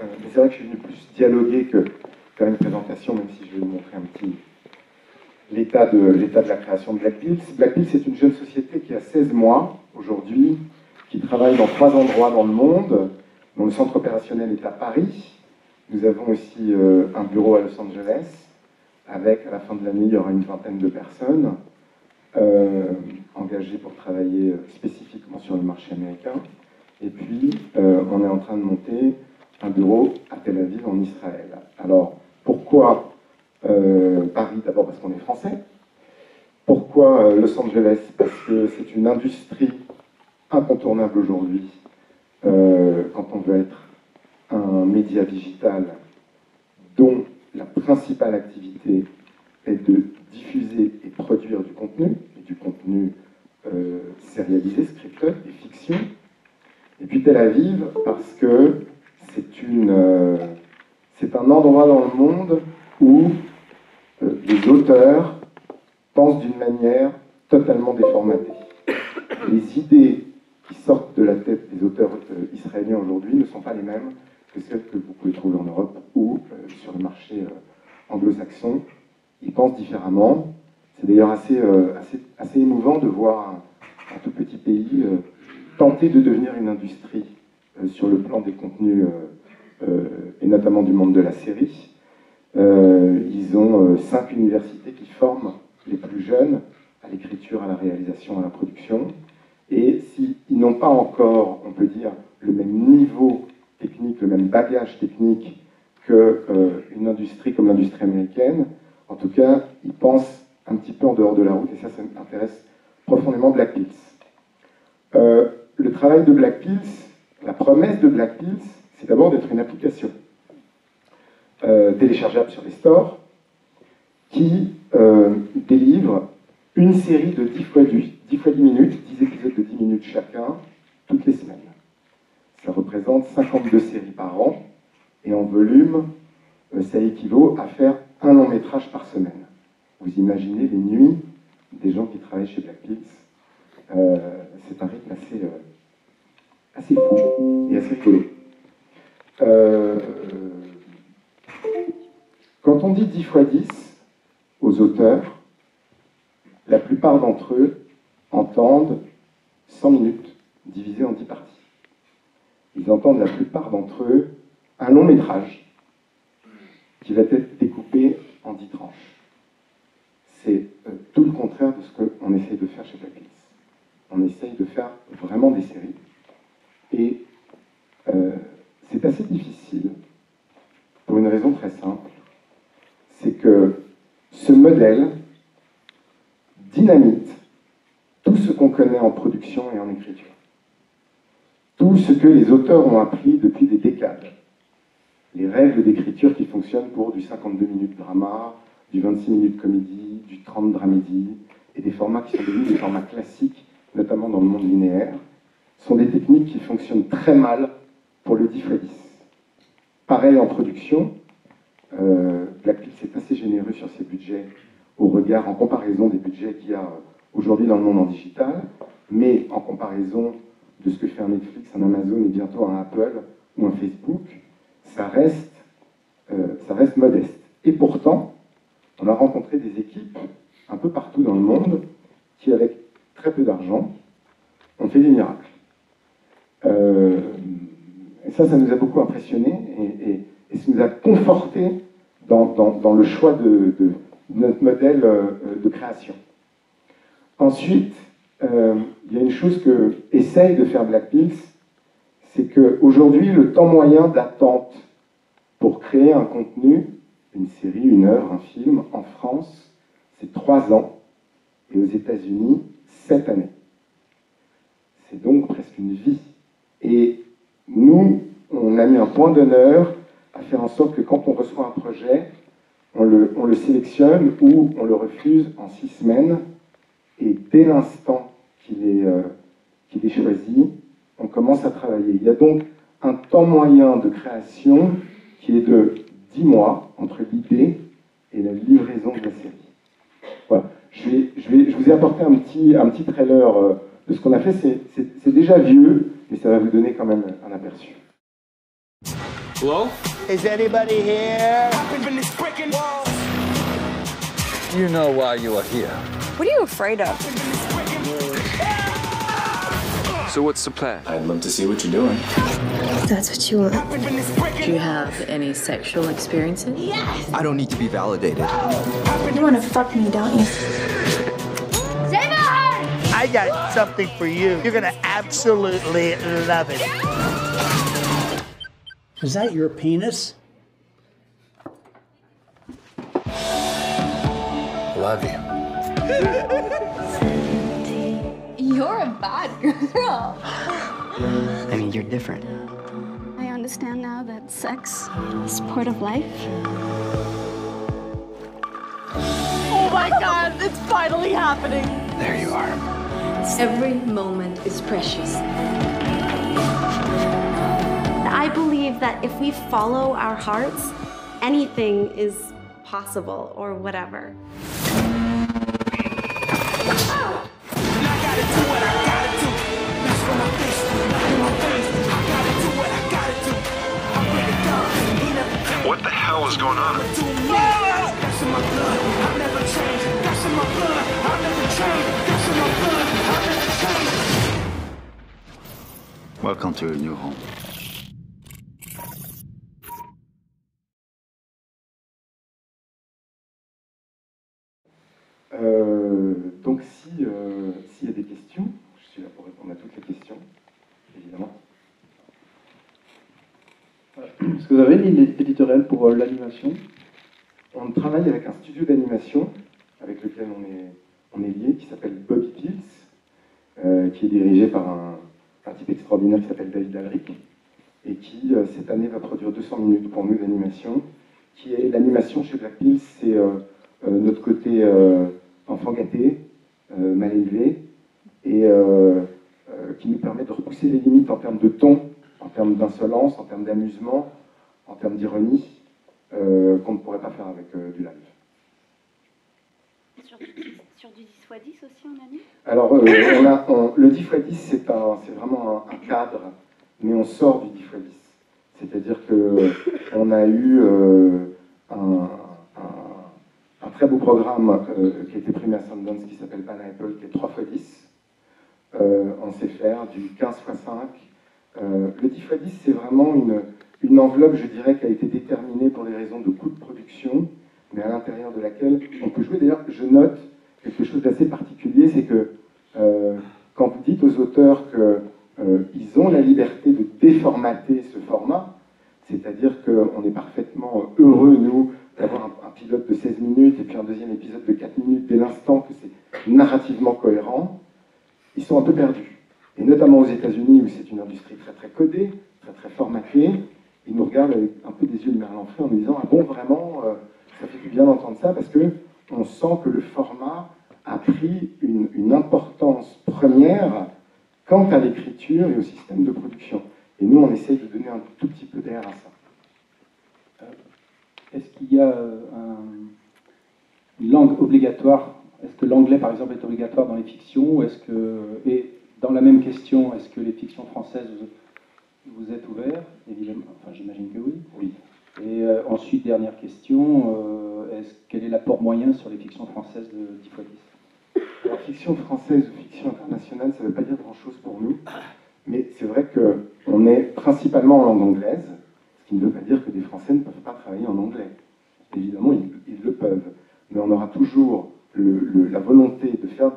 Mais c'est vrai que je suis venu plus dialoguer que faire une présentation, même si je vais vous montrer un petit l'état de la création de Blackpills. Blackpills, c'est une jeune société qui a 16 mois aujourd'hui, qui travaille dans 3 endroits dans le monde, dont le centre opérationnel est à Paris. Nous avons aussi un bureau à Los Angeles, avec, à la fin de l'année, il y aura une vingtaine de personnes engagées pour travailler spécifiquement sur le marché américain. Et puis, on est en train de monter un bureau à Tel Aviv, en Israël. Alors, pourquoi Paris? D'abord parce qu'on est français. Pourquoi Los Angeles? Parce que c'est une industrie incontournable aujourd'hui quand on veut être un média digital dont la principale activité est de diffuser et produire du contenu, et du contenu sérialisé, scripted, et fiction. Et puis Tel Aviv, parce que c'est un endroit dans le monde où les auteurs pensent d'une manière totalement déformatée. Les idées qui sortent de la tête des auteurs israéliens aujourd'hui ne sont pas les mêmes que celles que vous pouvez trouver en Europe ou sur le marché anglo-saxon. Ils pensent différemment. C'est d'ailleurs assez émouvant de voir un tout petit pays tenter de devenir une industrie sur le plan des contenus et notamment du monde de la série. Ils ont 5 universités qui forment les plus jeunes à l'écriture, à la réalisation, à la production. Et s'ils n'ont pas encore, on peut dire, le même niveau technique, le même bagage technique qu'une industrie comme l'industrie américaine, en tout cas, ils pensent un petit peu en dehors de la route, et ça m'intéresse profondément Blackpills. Le travail de Blackpills, la promesse de Blackpills, c'est d'abord d'être une application téléchargeable sur les stores qui délivre une série de 10 fois 10 minutes, 10 épisodes de 10 minutes chacun, toutes les semaines. Ça représente 52 séries par an, et en volume, ça équivaut à faire un long métrage par semaine. Vous imaginez les nuits des gens qui travaillent chez Blackpills. C'est un rythme assez fou et assez rigolo. Quand on dit 10 fois 10 aux auteurs, la plupart d'entre eux entendent 100 minutes divisées en 10 parties. Ils entendent la plupart d'entre eux un long métrage qui va être découpé en 10 tranches. C'est tout le contraire de ce qu'on essaye de faire chez Blackpills. On essaye de faire vraiment des séries. Et c'est assez difficile pour une raison très simple. C'est que ce modèle dynamite tout ce qu'on connaît en production et en écriture. Tout ce que les auteurs ont appris depuis des décades. Les règles d'écriture qui fonctionnent pour du 52 minutes drama, du 26 minutes comédie, du 30 dramédie, et des formats qui sont devenus des formats classiques, notamment dans le monde linéaire, sont des techniques qui fonctionnent très mal pour le 10 x 10. Pareil en production, Blackpills est assez généreux sur ses budgets en comparaison des budgets qu'il y a aujourd'hui dans le monde en digital, mais en comparaison de ce que fait un Netflix, un Amazon et bientôt un Apple ou un Facebook, ça reste modeste. Et pourtant, on a rencontré des équipes un peu partout dans le monde qui, avec très peu d'argent, ont fait des miracles. Et ça nous a beaucoup impressionnés et ça nous a conforté dans le choix de notre modèle de création. Ensuite, il y a une chose que essaye de faire Blackpills, c'est qu'aujourd'hui, le temps moyen d'attente pour créer un contenu, une série, une œuvre, un film, en France, c'est 3 ans, et aux États-Unis, 7 années. C'est donc presque une vie. Et nous, on a mis un point d'honneur à faire en sorte que quand on reçoit un projet, on le sélectionne ou on le refuse en 6 semaines, et dès l'instant qu'il est choisi, on commence à travailler. Il y a donc un temps moyen de création qui est de 10 mois entre l'idée et la livraison de la série. Voilà. Je vous ai apporté un petit trailer de ce qu'on a fait. C'est déjà vieux, mais ça va vous donner quand même un aperçu. Hello? Is anybody here? You know why you are here. What are you afraid of? So what's the plan? I'd love to see what you're doing. That's what you want. Do you have any sexual experiences? Yes! I don't need to be validated. You want to fuck me, don't you? I got something for you. You're gonna absolutely love it. Is that your penis? Love you. You're a bad girl. I mean, you're different. I understand now that sex is part of life. Oh my God, it's finally happening. There you are. Every moment is precious. I believe that if we follow our hearts, anything is possible or whatever. What the hell is going on? Welcome to your new home. Donc s'il y a des questions, je suis là pour répondre à toutes les questions, évidemment. Est-ce que vous avez une ligne éditoriale pour l'animation? On travaille avec un studio d'animation avec lequel on est lié, qui s'appelle Bobby Pills, qui est dirigé par un type extraordinaire qui s'appelle David Alric, et qui, cette année, va produire 200 minutes pour nous d'animation, qui est l'animation chez Black Pills, c'est notre côté enfant gâté, mal élevé, et qui nous permet de repousser les limites en termes de ton, en termes d'insolence, en termes d'amusement, en termes d'ironie, qu'on ne pourrait pas faire avec du live. Sur du 10x10 aussi en année? Alors, le 10x10, c'est vraiment un cadre, mais on sort du 10x10. C'est-à-dire qu'on a eu un très beau programme qui a été primé à Sundance qui s'appelle Pineapple, qui est 3x10. On sait faire du 15x5. Le 10x10, c'est vraiment une enveloppe, je dirais, qui a été déterminée pour des raisons de coût de production, mais à l'intérieur de laquelle on peut jouer. D'ailleurs, je note quelque chose d'assez particulier, c'est que quand vous dites aux auteurs qu'ils ont la liberté de déformater ce format, c'est-à-dire qu'on est parfaitement heureux, nous, d'avoir un pilote de 16 minutes et puis un deuxième épisode de 4 minutes dès l'instant que c'est narrativement cohérent, ils sont un peu perdus. Et notamment aux États-Unis, où c'est une industrie très très codée, très très formatée, ils nous regardent avec un peu des yeux de merlan frais en nous disant « Ah bon, vraiment, ça fait du bien d'entendre ça » parce qu'on sent que le format a pris une importance première quant à l'écriture et au système de production. Et nous, on essaye de donner un tout petit peu d'air à ça. Est-ce qu'il y a une langue obligatoire? Est-ce que l'anglais, par exemple, est obligatoire dans les fictions? Et dans la même question, est-ce que les fictions françaises, vous êtes ouverts? Évidemment, enfin, j'imagine que oui. Oui. Et ensuite, dernière question, quel est l'apport moyen sur les fictions françaises de 10x10? La fiction française ou fiction internationale, ça ne veut pas dire grand-chose pour nous, mais c'est vrai qu'on est principalement en langue anglaise, ce qui ne veut pas dire que des Français ne peuvent pas travailler en anglais. Évidemment, ils le peuvent, mais on aura toujours la volonté de faire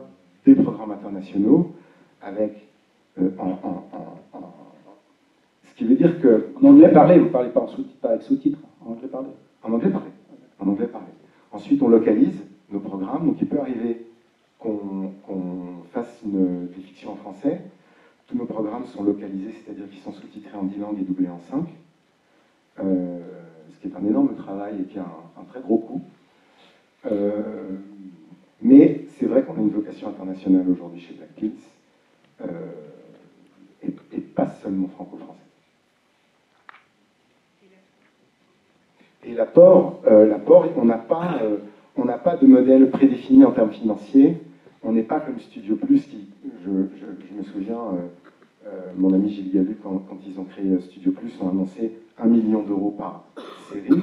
des programmes internationaux avec ce qui veut dire que... En anglais parlé, vous ne parlez pas avec sous-titres, en anglais parlé. En anglais parlé. En anglais parlé. Ensuite, on localise nos programmes, donc il peut arriver qu'on fasse des fictions en français. Tous nos programmes sont localisés, c'est-à-dire qu'ils sont sous-titrés en 10 langues et doublés en 5. Ce qui est un énorme travail et puis un très gros coût. Mais c'est vrai qu'on a une vocation internationale aujourd'hui chez Black Pills, et pas seulement franco-français. Et l'apport, on n'a pas de modèle prédéfini en termes financiers. On n'est pas comme Studio Plus qui, je me souviens, mon ami Gilles Galu, quand ils ont créé Studio Plus, ont annoncé 1 million d'euros par série.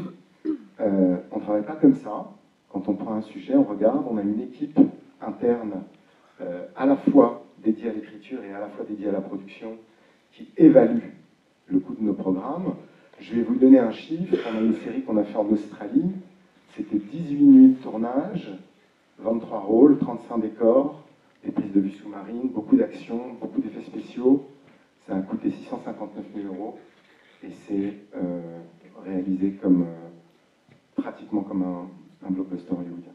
On ne travaille pas comme ça. Quand on prend un sujet, on regarde, on a une équipe interne à la fois dédiée à l'écriture et à la fois dédiée à la production qui évalue le coût de nos programmes. Je vais vous donner un chiffre. On a une série qu'on a fait en Australie. C'était 18 nuits de tournage, 23 rôles, 35 décors, des prises de vue sous-marines, beaucoup d'actions, beaucoup d'effets spéciaux. Ça a coûté 659 000 €. Et c'est réalisé comme, pratiquement comme un blockbuster hollywoodien.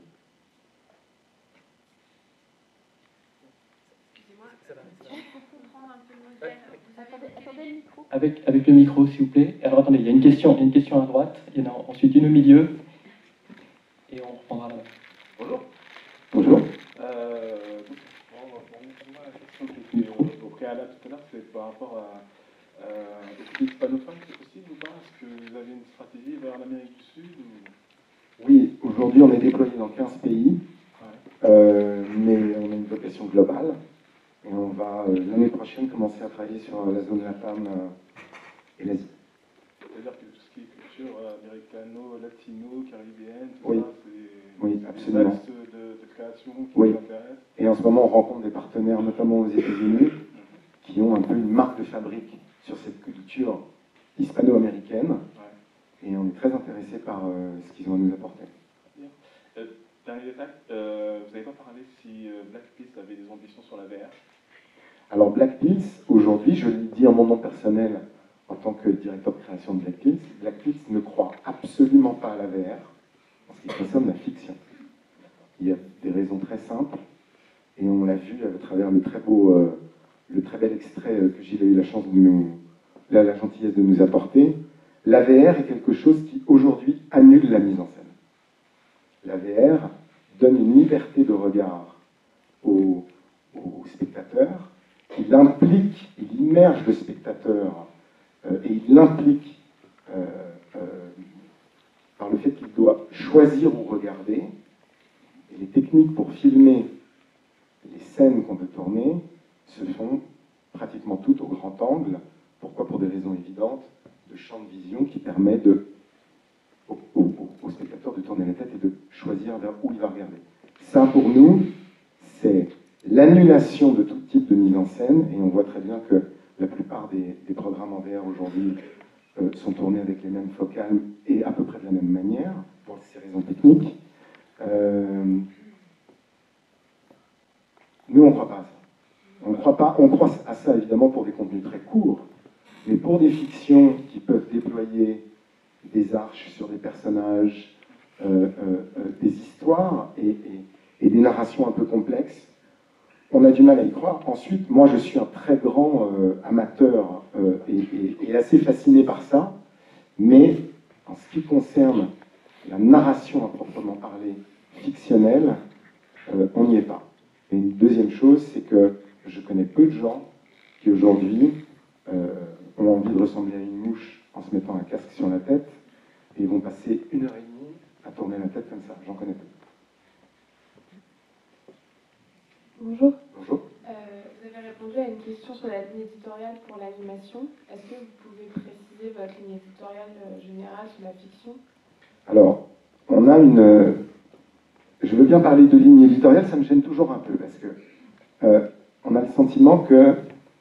Avec le micro, s'il vous plaît. Alors attendez, il y a une question à droite, il y en a ensuite une au milieu, et on reprendra là. Bonjour. Bonjour. Moi, la question qui était au préalable tout à l'heure, c'est par rapport à des pays hispanophones, c'est possible ou pas? Est-ce que vous avez une stratégie vers l'Amérique du Sud ou... Oui, aujourd'hui on est déployé dans 15 pays, mais on a une vocation globale. Et on va l'année prochaine commencer à travailler sur la zone LATAM et l'Asie. C'est-à-dire que tout ce qui est culture américano, latino, caribéenne, tout Oui. ça, c'est Oui, des absolument. axes de création qui Oui. vous intéressent. Et en ce moment, on rencontre des partenaires, notamment aux États-Unis, qui ont un peu une marque de fabrique sur cette culture hispano-américaine. Et on est très intéressé par ce qu'ils ont à nous apporter. Dernier détail, vous n'avez pas parlé si Black Pills avait des ambitions sur la VR. Alors Black Pills, aujourd'hui, je le dis en mon nom personnel, en tant que directeur de création de Black Pills ne croit absolument pas à la VR, en ce qui concerne la fiction. Il y a des raisons très simples, et on l'a vu à travers le très bel extrait que Gilles a eu la gentillesse de nous apporter. La VR est quelque chose qui, aujourd'hui, annule la mise en scène. La VR donne une liberté de regard au spectateur. Il immerge le spectateur et il l'implique par le fait qu'il doit choisir où regarder. Et les techniques pour filmer les scènes qu'on veut tourner se font pratiquement toutes au grand angle. Pourquoi? Pour des raisons évidentes, de champ de vision qui permet au spectateur de tourner la tête et de choisir vers où il va regarder. Ça, pour nous, c'est l'annulation de tout type de mise en scène, et on voit très bien que la plupart des programmes en VR aujourd'hui sont tournés avec les mêmes focales et à peu près de la même manière, pour ces raisons techniques. Nous, on ne croit pas à ça. On croit à ça évidemment pour des contenus très courts, mais pour des fictions qui peuvent déployer des arches sur des personnages, des histoires et des narrations un peu complexes, on a du mal à y croire. Ensuite, moi je suis un très grand amateur et assez fasciné par ça, mais en ce qui concerne la narration à proprement parler fictionnelle, on n'y est pas. Et une deuxième chose, c'est que je connais peu de gens qui aujourd'hui ont envie de ressembler à une mouche en se mettant un casque sur la tête, et ils vont passer 1h30 à tourner la tête comme ça. J'en connais peu. Bonjour. Bonjour. Vous avez répondu à une question sur la ligne éditoriale pour l'animation. Est-ce que vous pouvez préciser votre ligne éditoriale générale sur la fiction? Alors, on a une... Je veux bien parler de ligne éditoriale, ça me gêne toujours un peu, parce que on a le sentiment que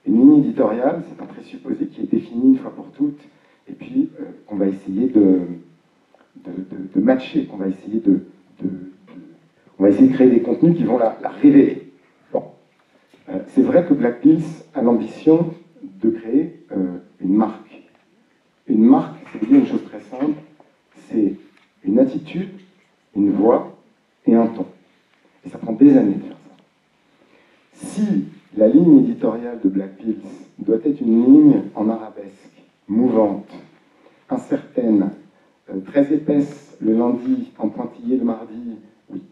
une ligne éditoriale, c'est un présupposé qui est défini une fois pour toutes, et puis qu'on va essayer de matcher, qu'on va essayer on va essayer de créer des contenus qui vont la révéler. Bon. C'est vrai que Black Pills a l'ambition de créer une marque. Une marque, ça veut dire une chose très simple, c'est une attitude, une voix et un ton. Et ça prend des années de faire ça. Si la ligne éditoriale de Black Pills doit être une ligne en arabesque, mouvante, incertaine, très épaisse le lundi, en pointillé le mardi, oui,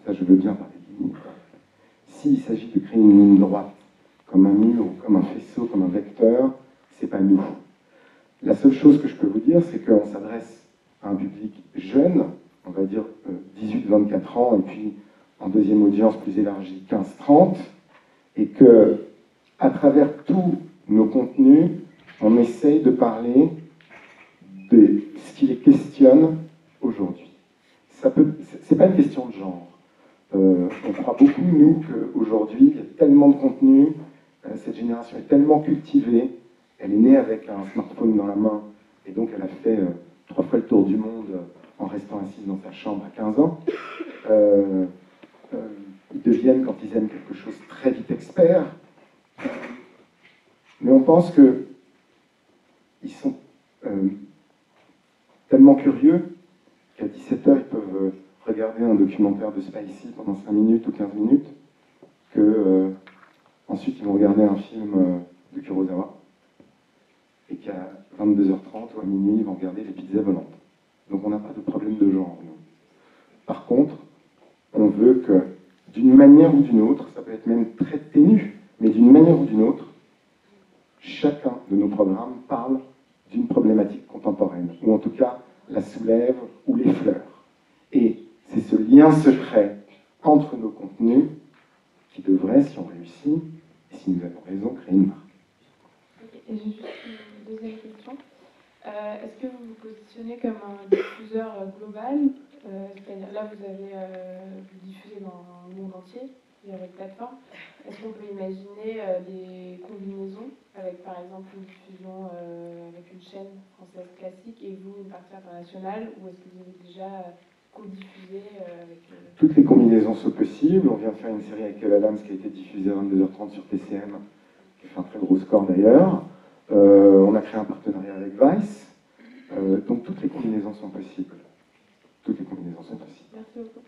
ça je veux bien parler de ligne. S'il s'agit de créer une ligne droite, comme un mur, ou comme un faisceau, comme un vecteur, c'est pas nous. La seule chose que je peux vous dire, c'est qu'on s'adresse à un public jeune, on va dire 18-24 ans, et puis en deuxième audience plus élargie, 15-30, et que, à travers tous nos contenus, on essaye de parler de ce qui les questionne aujourd'hui. C'est pas une question de genre. On croit beaucoup, nous, qu'aujourd'hui, il y a tellement de contenu, cette génération est tellement cultivée, elle est née avec un smartphone dans la main, et donc elle a fait 3 fois le tour du monde en restant assise dans sa chambre à 15 ans. Ils deviennent, quand ils aiment quelque chose, très vite experts. Mais on pense qu'ils sont tellement curieux qu'à 17h, ils peuvent regarder un documentaire de Spicy pendant 5 minutes ou 15 minutes, que ensuite ils vont regarder un film de Kurosawa, et qu'à 22h30 ou à minuit, ils vont regarder les pizzas volantes. Donc on n'a pas de problème de genre, nous. Par contre, on veut que, d'une manière ou d'une autre, ça peut être même très ténu, mais d'une manière ou d'une autre, chacun de nos programmes parle d'une problématique contemporaine, ou en tout cas la soulève ou l'effleure. Et c'est ce lien secret entre nos contenus qui devrait, si on réussit, et si nous avons raison, créer une marque. Et j'ai juste une deuxième question. Est-ce que vous vous positionnez comme un diffuseur global? C'est-à-dire là, vous diffusez dans le monde entier via votre plateforme. Est-ce qu'on peut imaginer des combinaisons avec, par exemple, une diffusion avec une chaîne française classique et vous, une partie internationale, ou est-ce que vous avez déjà co-diffusé avec... Toutes les combinaisons sont possibles. On vient de faire une série avec Kev Adams qui a été diffusée à 22h30 sur TCM, qui a fait un très gros score d'ailleurs. On a créé un partenariat avec Vice. Donc toutes les combinaisons sont possibles. Toutes les combinaisons sont possibles. Merci beaucoup.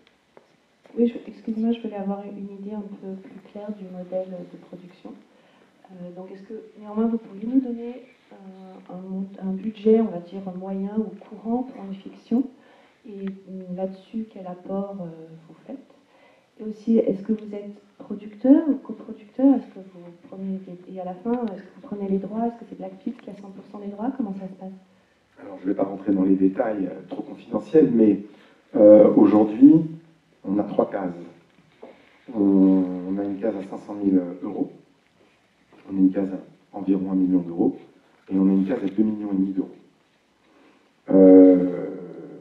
Oui, excusez-moi, je voulais avoir une idée un peu plus claire du modèle de production. Donc, est-ce que néanmoins vous pourriez nous donner un budget, on va dire moyen ou courant pour une fiction, et là-dessus, quel apport vous faites? Et aussi, est-ce que vous êtes producteur ou coproducteur? Est-ce que vous prenez et à la fin, est-ce que vous prenez les droits? Est-ce que c'est Blackpills qui a 100% des droits? Comment ça se passe? Alors, je ne vais pas rentrer dans les détails trop confidentiels, mais aujourd'hui, on a 3 cases. On a une case à 500 000 euros, on a une case à environ 1 million d'euros, et on a une case à 2,5 millions d'euros.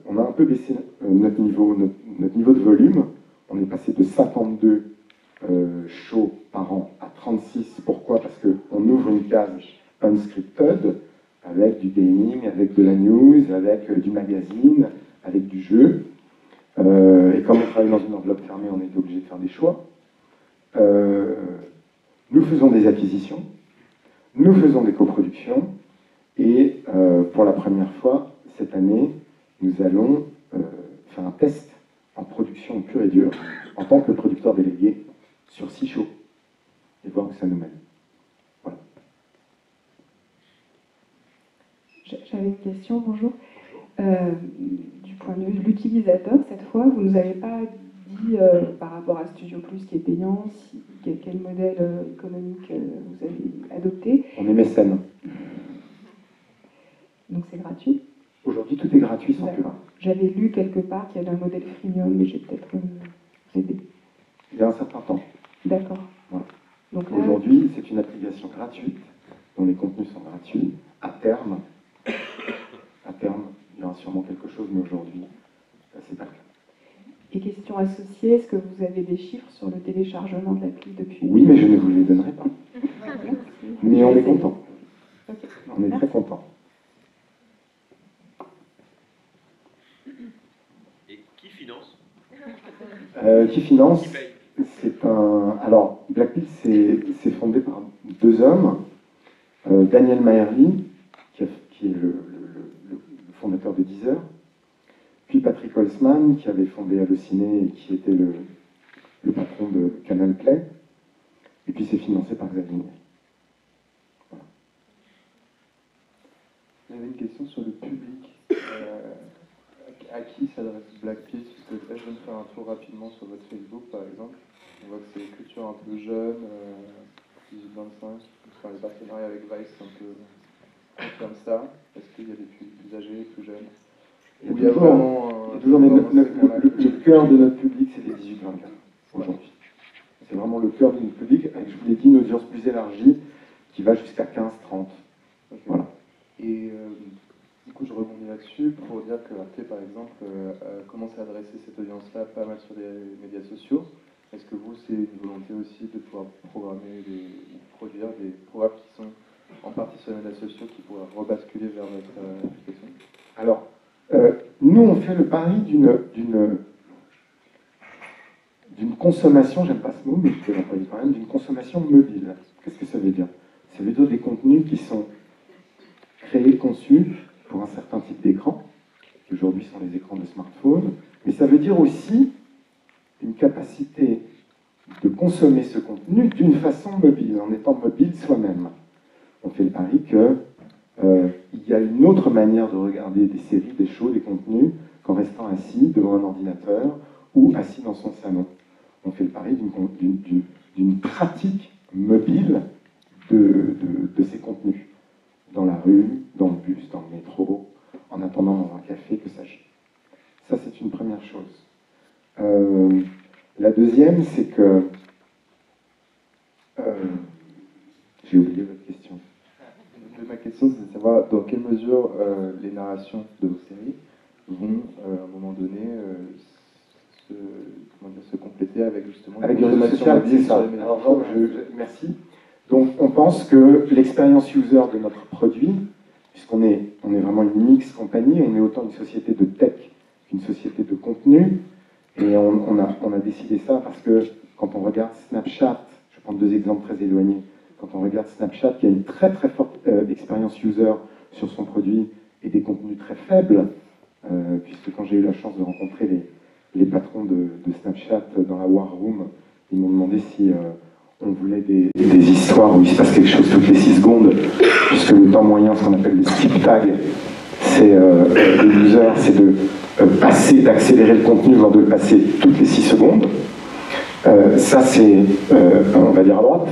On a un peu baissé notre niveau de volume. On est passé de 52 shows par an à 36. Pourquoi? Parce qu'on ouvre une case unscripted, avec du gaming, avec de la news, avec du magazine, avec du jeu. Et comme on travaille dans une enveloppe fermée, on est obligé de faire des choix. Nous faisons des acquisitions, nous faisons des coproductions, et pour la première fois, cette année, nous allons faire un test en production pure et dure, en tant que producteur délégué, sur 6 shows, et voir où ça nous mène. Voilà. J'avais une question, bonjour. Du point de vue de l'utilisateur, cette fois, vous ne nous avez pas dit par rapport à Studio Plus qui est payant, quel modèle économique vous avez adopté. On est mécène. Donc c'est gratuit? Aujourd'hui, tout est gratuit sans pub. J'avais lu quelque part qu'il y avait un modèle freemium, mais j'ai peut-être rêvé. Il y a un certain temps. D'accord. Voilà. Donc aujourd'hui, c'est une application gratuite, dont les contenus sont gratuits. À terme, il y aura sûrement quelque chose, mais aujourd'hui, c'est pas le cas. Et question associée, est-ce que vous avez des chiffres sur le téléchargement de l'appli depuis? Oui, mais je ne vous les donnerai pas. Mais on est content. Okay. On est très content. Et qui finance? Qui finance? C'est un. Alors, Blackpills, c'est fondé par 2 hommes. Daniel Maherly, qui est le fondateur de Deezer, puis Patrick Holzman, qui avait fondé Allociné et qui était le patron de Canal Play, et puis c'est financé par Xavier Niel. Voilà. J'avais une question sur le public. À qui s'adresse Blackpills? Parce que là, je viens de faire un tour rapidement sur votre Facebook, par exemple. On voit que c'est une culture un peu jeune, 18-25, enfin, les partenariats avec Vice un peu confirment ça. Est-ce qu'il y a des plus âgés, plus jeunes? Il y a toujours le cœur de notre public, c'est les 18-24 aujourd'hui. C'est vraiment le cœur de notre public, avec, je vous l'ai dit, une audience plus élargie, qui va jusqu'à 15-30. Okay. Voilà. Et du coup, je rebondis là-dessus pour dire que Arte, par exemple, commence à adresser cette audience-là pas mal sur les médias sociaux. Est-ce que vous, c'est une volonté aussi de pouvoir programmer ou produire des programmes qui sont en partie sur les médias sociaux qui pourraient rebasculer vers votre application? Alors, nous, on fait le pari d'une consommation, j'aime pas ce mot, mais je peux l'employer quand même, d'une consommation mobile. Qu'est-ce que ça veut dire? Ça veut dire des contenus qui sont créés, conçus pour un certain type d'écran, qui aujourd'hui sont les écrans de smartphone, mais ça veut dire aussi une capacité de consommer ce contenu d'une façon mobile, en étant mobile soi-même. On fait le pari qu'il y a une autre manière de regarder des séries, des shows, des contenus, qu'en restant assis devant un ordinateur ou assis dans son salon. On fait le pari d'une pratique mobile de ces contenus, dans la rue, dans le bus, dans le métro, en attendant dans un café, que sais-je. Ça, c'est une première chose. La deuxième, c'est que... j'ai oublié votre question. Ma question, c'est de savoir dans quelle mesure les narrations de vos séries vont, à un moment donné, se compléter avec justement... Avec les réseaux sociaux, c'est ça. Alors, merci. Donc, on pense que l'expérience user de notre produit, puisqu'on est vraiment une mixte compagnie, on est autant une société de tech qu'une société de contenu, et on a décidé ça parce que quand on regarde Snapchat, je vais prendre deux exemples très éloignés, quand on regarde Snapchat, qui a une très très forte expérience user sur son produit et des contenus très faibles, puisque quand j'ai eu la chance de rencontrer les patrons de Snapchat dans la War Room, ils m'ont demandé si on voulait des histoires où il se passe quelque chose toutes les 6 secondes, puisque le temps moyen, ce qu'on appelle le skip tag, c'est le user, c'est de d'accélérer le contenu, voire de le passer toutes les 6 secondes. Ça, c'est, on va dire, à droite.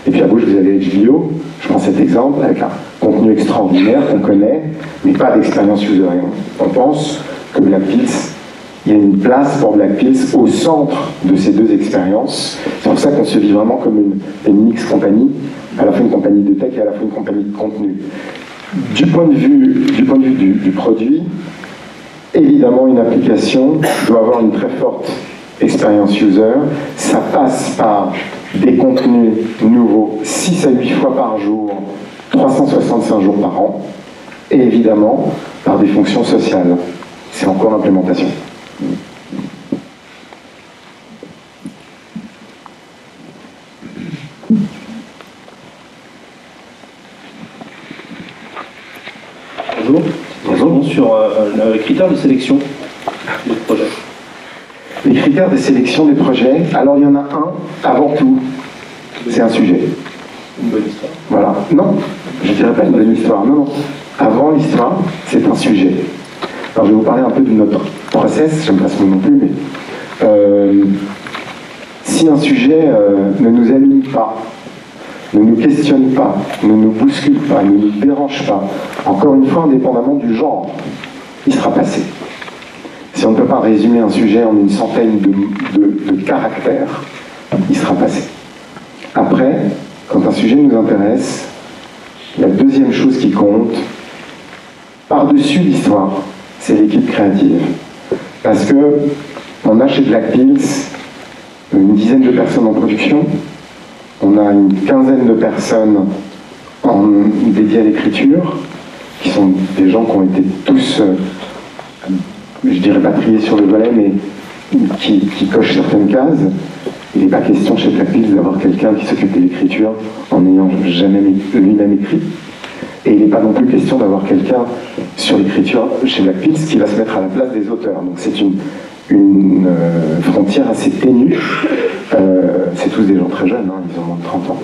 Et puis à gauche, vous avez HBO. Je prends cet exemple avec un contenu extraordinaire qu'on connaît, mais pas d'expérience user. On pense que Black Pills, il y a une place pour Black Pills au centre de ces deux expériences. C'est pour ça qu'on se vit vraiment comme une mix compagnie, à la fois une compagnie de tech et à la fois une compagnie de contenu. Du point de vue du produit, évidemment, une application doit avoir une très forte expérience user. Ça passe par des contenus nouveaux 6 à 8 fois par jour, 365 jours par an, et évidemment par des fonctions sociales. C'est en cours d'implémentation. Bonjour. Bonjour. Sur les critères de sélection des projets. Les critères de sélection des projets, alors il y en a un, avant tout, c'est un sujet. Une bonne histoire. Voilà. Non, je ne dirais pas une bonne histoire, non. Avant l'histoire, c'est un sujet. Alors je vais vous parler un peu de notre process, j'aime pas ce mot non plus, mais si un sujet ne nous anime pas, ne nous questionne pas, ne nous bouscule pas, ne nous dérange pas, encore une fois, indépendamment du genre, il sera passé. Si on ne peut pas résumer un sujet en une centaine de caractères, il sera passé. Après, quand un sujet nous intéresse, la deuxième chose qui compte, par-dessus l'histoire, c'est l'équipe créative. Parce que on a chez Black Pills une dizaine de personnes en production, on a une quinzaine de personnes dédiées à l'écriture, qui sont des gens qui ont été tous, je dirais pas triés sur le volet, mais qui cochent certaines cases. Il n'est pas question chez Black Pills d'avoir quelqu'un qui s'occupe de l'écriture en n'ayant jamais lui-même écrit. Et il n'est pas non plus question d'avoir quelqu'un sur l'écriture chez Black Pills qui va se mettre à la place des auteurs. Donc c'est une frontière assez ténue. C'est tous des gens très jeunes, hein, ils ont moins de 30 ans.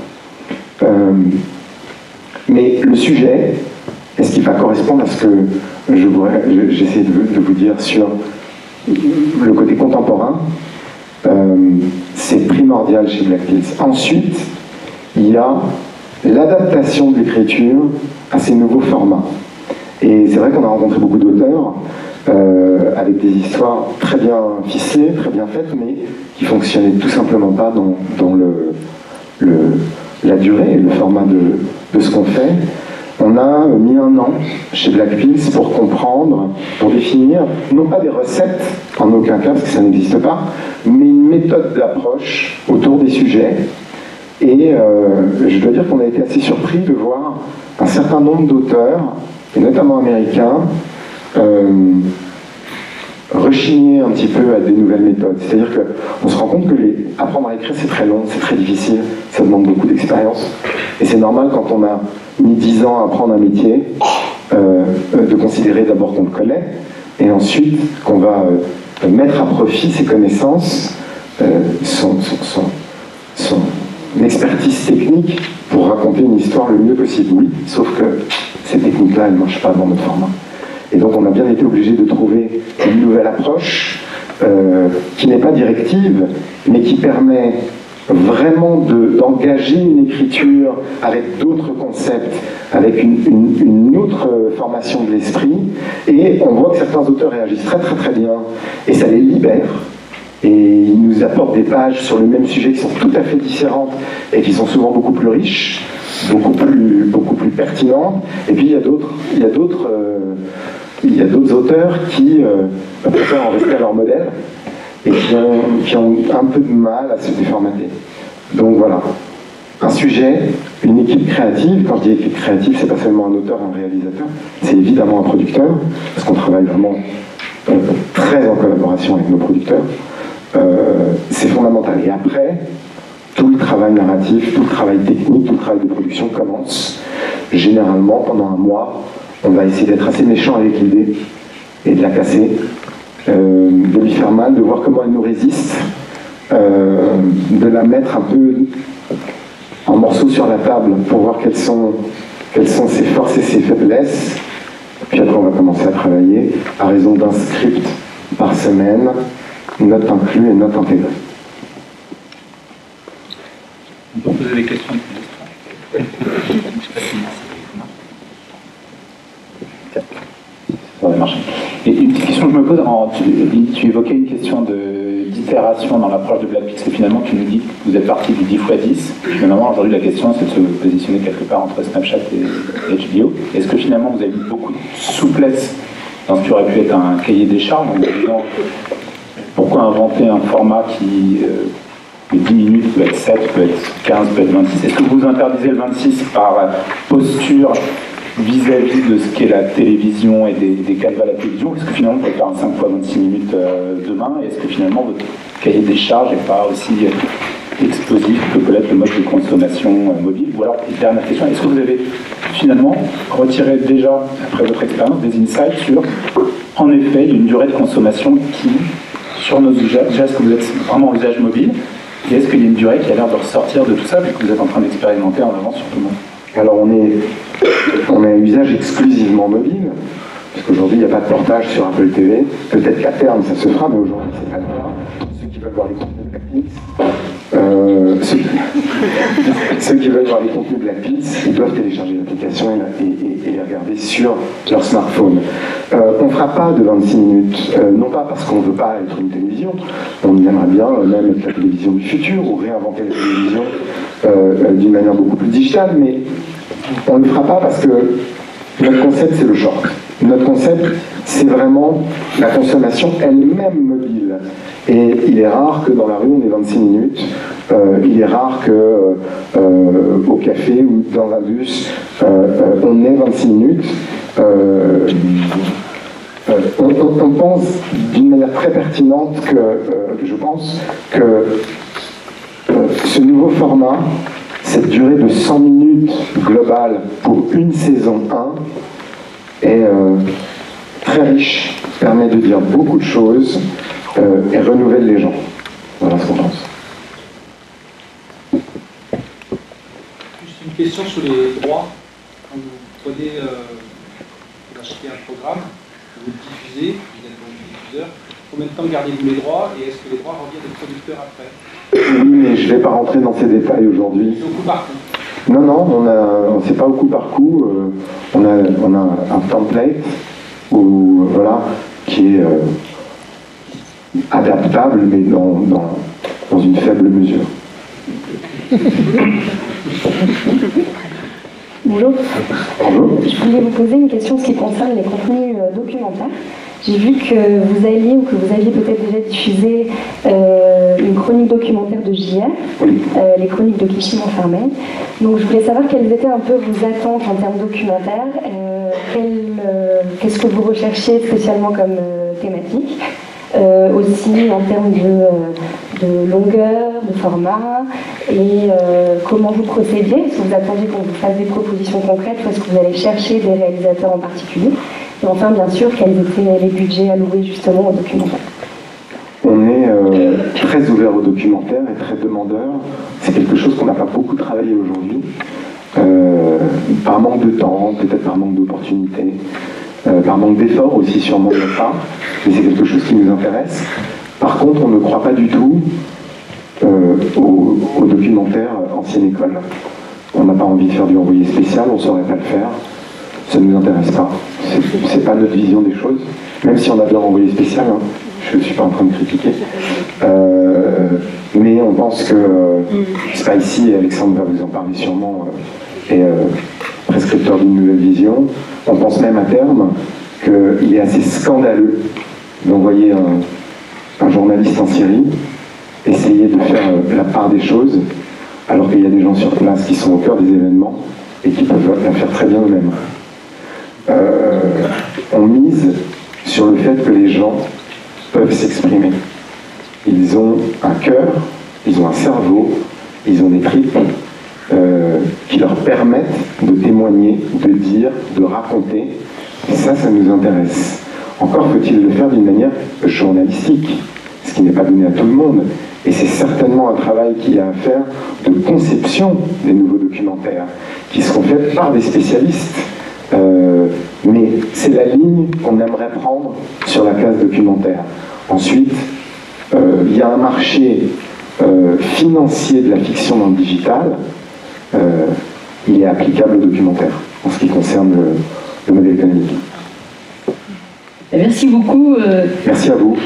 Mais le sujet, est-ce qu'il va correspondre à ce que j'essaie de vous dire sur le côté contemporain? C'est primordial chez Black Pills. Ensuite, il y a l'adaptation de l'écriture à ces nouveaux formats. Et c'est vrai qu'on a rencontré beaucoup d'auteurs avec des histoires très bien ficelées, très bien faites, mais qui fonctionnaient tout simplement pas dans la durée et le format de de ce qu'on fait. On a mis un an chez Black Pills pour comprendre, pour définir, non pas des recettes, en aucun cas, parce que ça n'existe pas, mais une méthode d'approche autour des sujets. Et je dois dire qu'on a été assez surpris de voir un certain nombre d'auteurs, et notamment américains, rechigner un petit peu à des nouvelles méthodes. C'est-à-dire qu'on se rend compte que apprendre à écrire, c'est très long, c'est très difficile, ça demande beaucoup d'expérience. Et c'est normal, quand on a mis 10 ans à apprendre un métier, de considérer d'abord qu'on le connaît, et ensuite qu'on va mettre à profit ses connaissances, son expertise technique pour raconter une histoire le mieux possible. Oui, sauf que ces techniques-là, elles ne marchent pas dans notre format. Et donc on a bien été obligé de trouver une nouvelle approche qui n'est pas directive, mais qui permet vraiment d'engager une écriture avec d'autres concepts, avec une autre formation de l'esprit. Et on voit que certains auteurs réagissent très très très bien, et ça les libère. Et ils nous apportent des pages sur le même sujet qui sont tout à fait différentes et qui sont souvent beaucoup plus riches, beaucoup plus pertinentes. Et puis il y a d'autres auteurs qui préfèrent en rester à leur modèle et qui ont un peu de mal à se déformater. Donc voilà, un sujet, une équipe créative. Quand je dis équipe créative, c'est pas seulement un auteur, un réalisateur, c'est évidemment un producteur, parce qu'on travaille vraiment très en collaboration avec nos producteurs. C'est fondamental. Et après, tout le travail narratif, tout le travail technique, tout le travail de production commence. Généralement, pendant un mois, on va essayer d'être assez méchant avec l'idée et de la casser, de lui faire mal, de voir comment elle nous résiste, de la mettre un peu en morceaux sur la table pour voir quelles sont ses forces et ses faiblesses. Puis après, on va commencer à travailler à raison d'un script par semaine, notes inclus et notes intégrées. On peut poser des questions. Ça va marcher. Et une petite question que je me pose, tu évoquais une question d'itération dans l'approche de Black Pills, et finalement tu nous dis que vous êtes parti du 10x10. Finalement, aujourd'hui, la question, c'est de se positionner quelque part entre Snapchat et HBO. Est-ce que finalement, vous avez eu beaucoup de souplesse dans ce qui aurait pu être un cahier des charges, en disant pourquoi inventer un format qui de 10 minutes peut être 7, peut être 15, peut être 26. Est-ce que vous interdisez le 26 par posture vis-à-vis de ce qu'est la télévision et des canevas à la télévision? Est-ce que finalement vous pouvez faire un 5 x 26 minutes demain? Et est-ce que finalement votre cahier des charges n'est pas aussi explosif que peut l'être le mode de consommation mobile? Ou alors, dernière question, est-ce que vous avez finalement retiré déjà, après votre expérience, des insights sur, en effet, une durée de consommation qui, sur nos usages, déjà est-ce que vous êtes vraiment en usage mobile? Et est-ce qu'il y a une durée qui a l'air de ressortir de tout ça, vu que vous êtes en train d'expérimenter en avance sur tout le monde? Alors on a un usage exclusivement mobile, parce qu'aujourd'hui il n'y a pas de portage sur Apple TV. Peut-être qu'à terme ça se fera, mais aujourd'hui c'est pas le cas. Ceux qui veulent voir les contenus Black Pills, ceux qui veulent voir les contenus Black Pills, ils doivent télécharger l'application et les regarder sur leur smartphone. On ne fera pas de 26 minutes, non pas parce qu'on ne veut pas être une télévision, on aimerait bien même être la télévision du futur ou réinventer la télévision d'une manière beaucoup plus digitale, mais on ne le fera pas parce que notre concept c'est le short. Notre concept c'est vraiment la consommation elle-même mobile. Et il est rare que dans la rue on ait 26 minutes, il est rare que au café ou dans un bus on ait 26 minutes. On pense d'une manière très pertinente que je pense que ce nouveau format, cette durée de 100 minutes globale pour une saison 1 est très riche, permet de dire beaucoup de choses et renouvelle les gens. Voilà ce qu'on pense. Juste une question sur les droits. Quand vous prenez, vous achetez un programme, vous le diffusez, vous êtes donc diffuseur, combien de temps gardez-vous les droits et est-ce que les droits reviennent aux producteurs après? Oui, mais je ne vais pas rentrer dans ces détails aujourd'hui. C'est au coup par coup. Non, c'est pas au coup par coup. On a un template voilà, qui est adaptable, mais dans une faible mesure. Bonjour. Bonjour. Je voulais vous poser une question en ce qui concerne les contenus documentaires. J'ai vu que vous aviez peut-être déjà diffusé une chronique documentaire de JR, les chroniques de Clichy-Montfermeil. Donc je voulais savoir quelles étaient un peu vos attentes en termes documentaires, qu'est-ce que vous recherchiez spécialement comme thématique, aussi en termes de longueur, de format, et comment vous procédiez. Est-ce que vous attendiez qu'on vous fasse des propositions concrètes ou est-ce que vous allez chercher des réalisateurs en particulier? Et enfin, bien sûr, quels étaient les budgets alloués justement au documentaire? On est très ouvert au documentaire et très demandeur. C'est quelque chose qu'on n'a pas beaucoup travaillé aujourd'hui, par manque de temps, peut-être par manque d'opportunités, par manque d'efforts aussi sûrement de notre part, mais c'est quelque chose qui nous intéresse. Par contre, on ne croit pas du tout au documentaire ancienne école. On n'a pas envie de faire du envoyé spécial, on ne saurait pas le faire. Ça ne nous intéresse pas. C'est pas notre vision des choses, même si on a de l'envoyé spécial, hein. Je ne suis pas en train de critiquer. Mais on pense que Spicy, et Alexandre va vous en parler sûrement, est prescripteur d'une nouvelle vision. On pense même à terme qu'il est assez scandaleux d'envoyer un journaliste en Syrie essayer de faire la part des choses, alors qu'il y a des gens sur place qui sont au cœur des événements et qui peuvent la faire très bien eux-mêmes. On mise sur le fait que les gens peuvent s'exprimer. Ils ont un cœur, ils ont un cerveau, ils ont des tripes qui leur permettent de témoigner, de dire, de raconter. Et ça nous intéresse. Encore faut-il le faire d'une manière journalistique, ce qui n'est pas donné à tout le monde. Et c'est certainement un travail qu'il y a à faire de conception des nouveaux documentaires, qui seront faits par des spécialistes. Mais c'est la ligne qu'on aimerait prendre sur la case documentaire. Ensuite, il y a un marché financier de la fiction dans le digital. Il est applicable au documentaire, en ce qui concerne le modèle économique. Merci beaucoup. Merci à vous.